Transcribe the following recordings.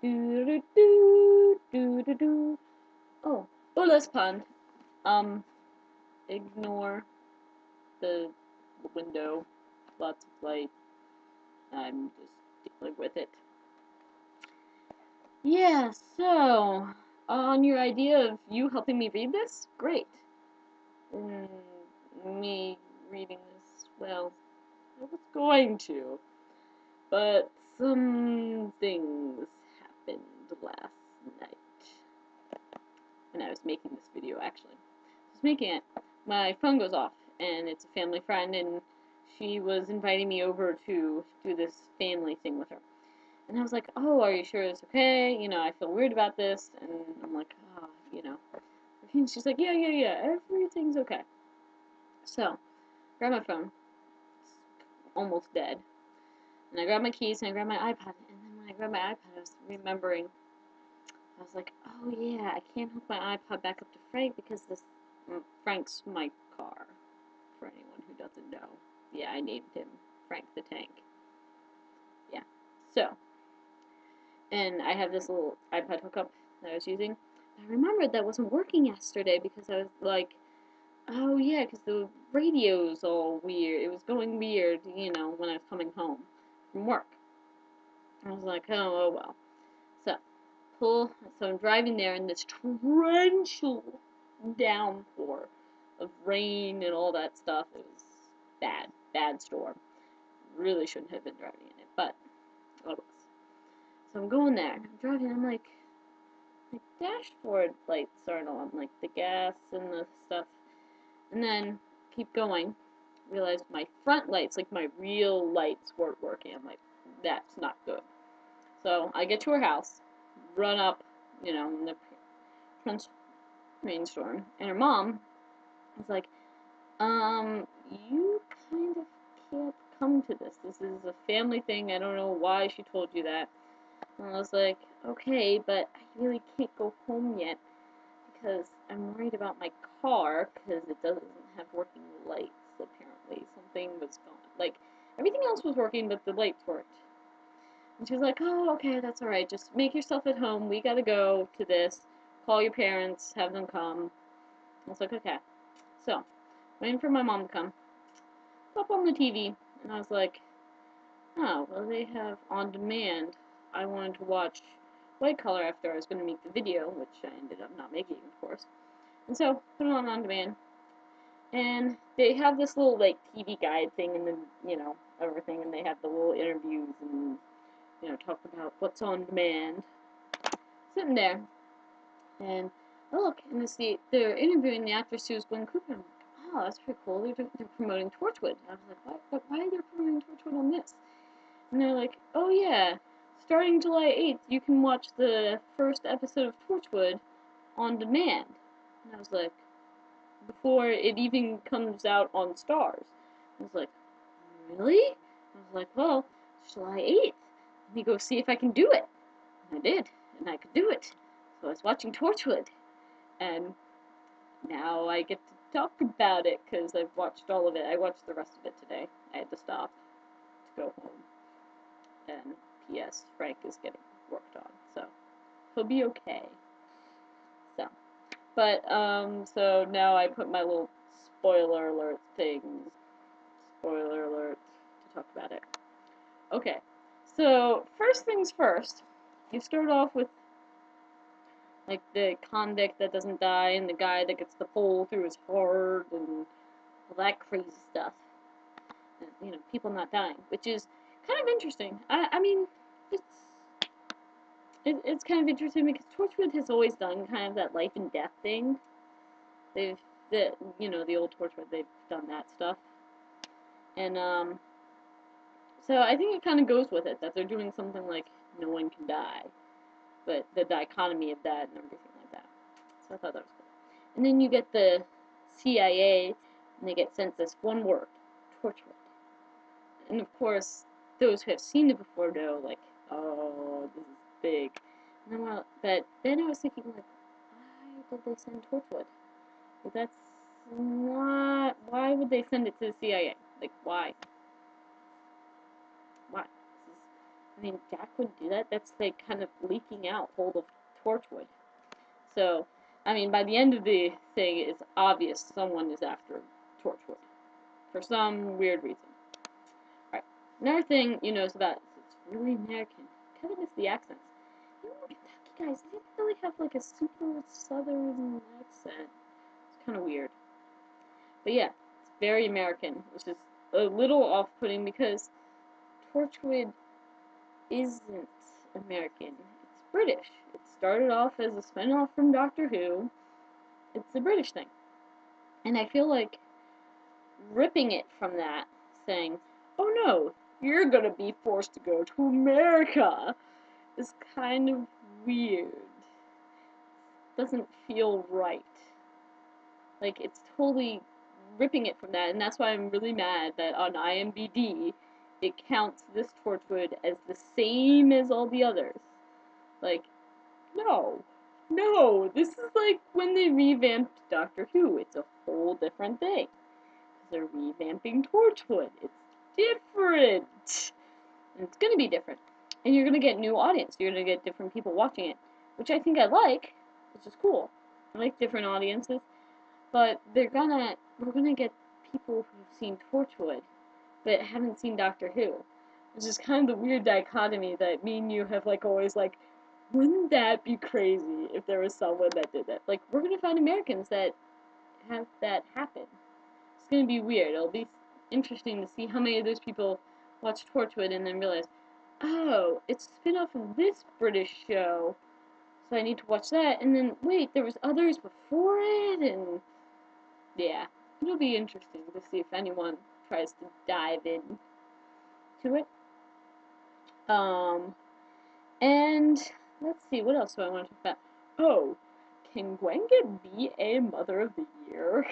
Do do do do do do. Oh, Ola's pond. Ignore the window. Lots of light. I'm just dealing with it. Yeah, so, on your idea of you helping me read this? Great. Mm, me reading this, well, I was going to. But some things happened last night. When I was making this video, actually. I was making it. My phone goes off, and it's a family friend, and she was inviting me over to do this family thing with her. And I was like, oh, are you sure it's okay? You know, I feel weird about this. And I'm like, oh, you know. And she's like, yeah, everything's okay. So, grab my phone. It's almost dead. And I grabbed my keys and I grabbed my iPad. And then when I grabbed my iPad, I was remembering. I was like, oh yeah, I can't hook my iPod back up to Frank because this Frank's my car. For anyone who doesn't know, yeah, I named him Frank the Tank. Yeah. So, and I have this little iPad hookup that I was using. I remembered that wasn't working yesterday because I was like, oh yeah, because the radio's all weird. It was going weird, you know, when I was coming home from work. I was like, oh well. So, so I'm driving there in this torrential downpour of rain and all that stuff. It was bad storm. Really shouldn't have been driving in it, but oh well. So I'm going there. I'm driving. I'm like, my dashboard lights aren't on, like the gas and the stuff. And then keep going. Realized my front lights, like my real lights, weren't working. I'm like, that's not good. So I get to her house, run up, you know, in the Prince rainstorm, and her mom was like, you kind of can't come to this. This is a family thing. I don't know why she told you that. And I was like, okay, but I really can't go home yet because I'm worried about my car because it doesn't have working lights, apparently. Something was gone. Like, everything else was working, but the lights weren't. And she was like, oh, okay, that's alright. Just make yourself at home. We gotta go to this. Call your parents. Have them come. I was like, okay. So, waiting for my mom to come. Pop on the TV. And I was like, oh, well, they have on demand. I wanted to watch White Collar after I was going to make the video, which I ended up not making, of course. And so, put it on demand. And they have this little, like, TV guide thing and then, you know, everything. And they have the little interviews and, you know, talk about what's on demand. Sitting there. And I look, and it's they're interviewing the actress who's Gwen Cooper. I'm like, oh, that's pretty cool. They're promoting Torchwood. And I was like, why are they promoting Torchwood on this? And they're like, oh yeah, starting July 8th, you can watch the first episode of Torchwood on demand. And I was like, before it even comes out on Stars. I was like, really? I was like, well, it's July 8th. Let me go see if I can do it. And I did, and I could do it. So I was watching Torchwood. And now I get to talk about it because I've watched all of it. I watched the rest of it today. I had to stop to go home. And P.S. Frank is getting worked on, so he'll be okay. So, but so now I put my little spoiler alert things. Spoiler alert to talk about it. Okay, so first things first. You start off with like the convict that doesn't die and the guy that gets the hole through his heart and all that crazy stuff. And, you know, people not dying, which is kind of interesting. I mean, it's it's kind of interesting because Torchwood has always done kind of that life and death thing. You know, the old Torchwood, they've done that stuff. And, so I think it kind of goes with it, that they're doing something like no one can die. But the dichotomy of that and everything like that. So I thought that was cool. And then you get the CIA, and they get sent this one word, Torchwood. And of course, those who have seen it before know, like, oh, this is big. And but then I was thinking, like, why did they send Torchwood? Like, that's not. Why would they send it to the CIA? Like, why? Why? I mean, Jack wouldn't do that. That's like kind of leaking out hold of Torchwood. So, I mean, by the end of the thing, it's obvious someone is after Torchwood for some weird reason. Alright, another thing you notice about it, it's really American. I kind of miss the accents. You know, Kentucky guys, they didn't really have like a super southern accent. It's kind of weird. But yeah, it's very American, which is a little off-putting because Torchwood isn't American. It's British. It started off as a spin-off from Doctor Who. It's a British thing. And I feel like ripping it from that, saying, oh no, you're gonna be forced to go to America, is kind of weird. Doesn't feel right. Like, it's totally ripping it from that, and that's why I'm really mad that on IMDb, it counts this Torchwood as the same as all the others. Like, no, this is like when they revamped Doctor Who. It's a whole different thing. They're revamping Torchwood. It's different. And it's gonna be different. And you're gonna get new audience. You're gonna get different people watching it. Which I think I like, which is cool. I like different audiences. But we're gonna get people who've seen Torchwood, but haven't seen Doctor Who. Which is kind of the weird dichotomy that me and you have like always like, wouldn't that be crazy if there was someone that did that? Like, we're gonna find Americans that have that happen. It's gonna be weird. It'll be interesting to see how many of those people watch Torchwood and then realize, oh, it's a spin-off of this British show, so I need to watch that, and then, wait, there was others before it, and yeah, it'll be interesting to see if anyone tries to dive in to it. And let's see, what else do I want to talk about? Oh, can Gwen get BA Mother of the Year?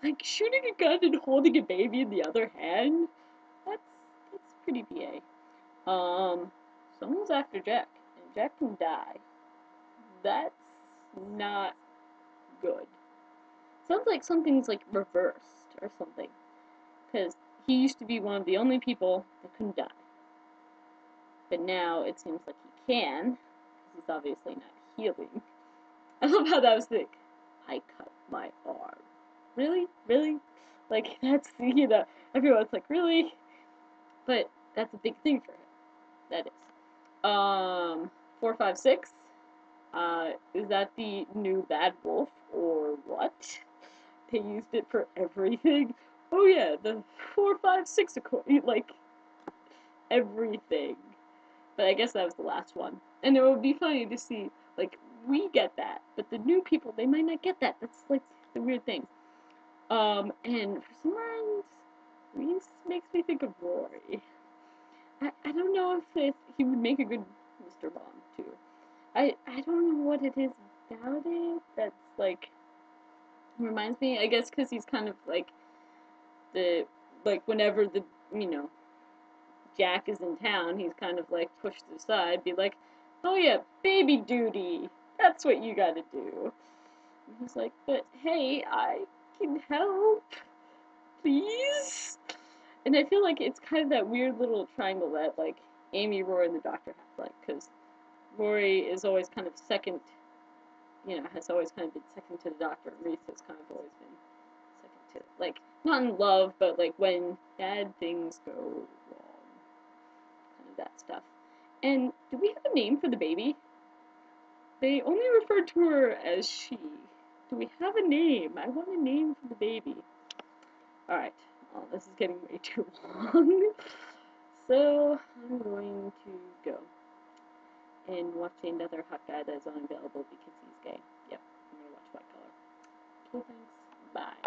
Like, shooting a gun and holding a baby in the other hand? That's pretty BA. Someone's after Jack, and Jack can die. That's not good. Sounds like something's, like, reversed or something. Because he used to be one of the only people that couldn't die. But now it seems like he can, because he's obviously not healing. I love how that was like, I cut my arm. Really? Really? Like, that's, you know, everyone's like, really? But that's a big thing for him. That is. 456. Is that the new Bad Wolf, or what? They used it for everything. Oh yeah, the 456 like, everything. But I guess that was the last one. And it would be funny to see, like, we get that, but the new people, they might not get that. That's, like, the weird thing. And for some reason, Reese makes me think of Rory. I don't know if he would make a good Mr. Bond, too. I don't know what it is about it that's, like, reminds me, I guess because he's kind of, like, whenever the, you know, Jack is in town, he's kind of, like, pushed aside, be like, oh yeah, baby duty, that's what you gotta do. And he's like, but hey, I can help, please? And I feel like it's kind of that weird little triangle that, like, Amy, Rory, and the Doctor have, like, because Rory is always kind of second, you know, has always kind of been second to the Doctor, and Reese has kind of always been second to, like, not in love, but, like, when bad things go wrong, kind of that stuff. And do we have a name for the baby? They only refer to her as she. Do we have a name? I want a name for the baby. Alright, well, this is getting way too long. So, I'm going to go and watch another hot guy that is unavailable because he's gay. Yep, I'm going to watch White Collar. Okay, thanks. Bye.